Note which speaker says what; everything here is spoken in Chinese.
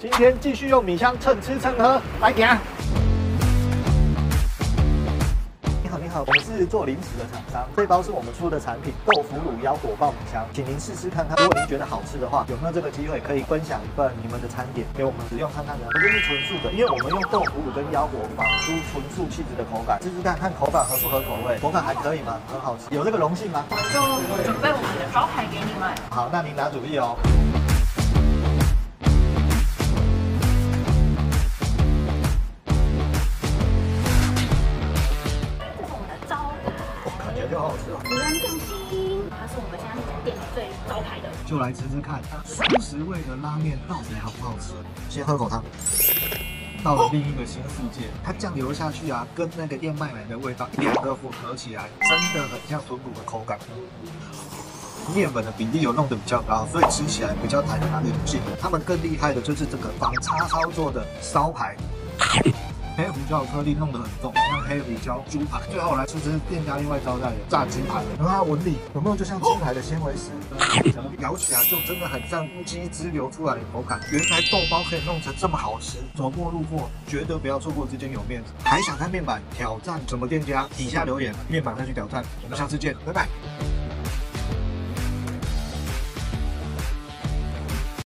Speaker 1: 今天继续用米香蹭吃蹭喝来点。你好，我们是做零食的厂商，这包是我们出的产品豆腐乳腰果爆米香，请您试试看看。如果您觉得好吃的话，有没有这个机会可以分享一份你们的餐点给我们使用看看呢？这是纯素的，因为我们用豆腐乳跟腰果仿出纯素气质的口感，试试看看口感合不合口味，口感还可以吗？很好吃，有这个荣幸吗？
Speaker 2: 我就准备我们的招牌给你们。
Speaker 1: 好，那您拿主意哦。就好好吃哦，
Speaker 2: 孜然酱心，它是我们现在这家店最招牌的，
Speaker 1: 就来吃吃看素食味的拉面到底好不好吃。先喝口汤，到了另一个新世界，它酱油下去啊，跟那个燕麦奶的味道两个混合起来，真的很像豚骨的口感。面粉的比例有弄得比较高，所以吃起来比较弹弹有劲。他们更厉害的就是这个仿叉烧做的烧排。黑胡椒颗粒弄得很重，像黑胡椒猪排。最后来吃吃店家另外招待的炸鸡排，然后它纹理有没有就像鸡排的纤维丝？咬起来就真的很像鸡汁流出来的口感。原来豆包可以弄成这么好吃，走过路过绝对不要错过这间有面子。还想看面板挑战什么店家？底下留言，面板再去挑战。我们下次见，拜拜。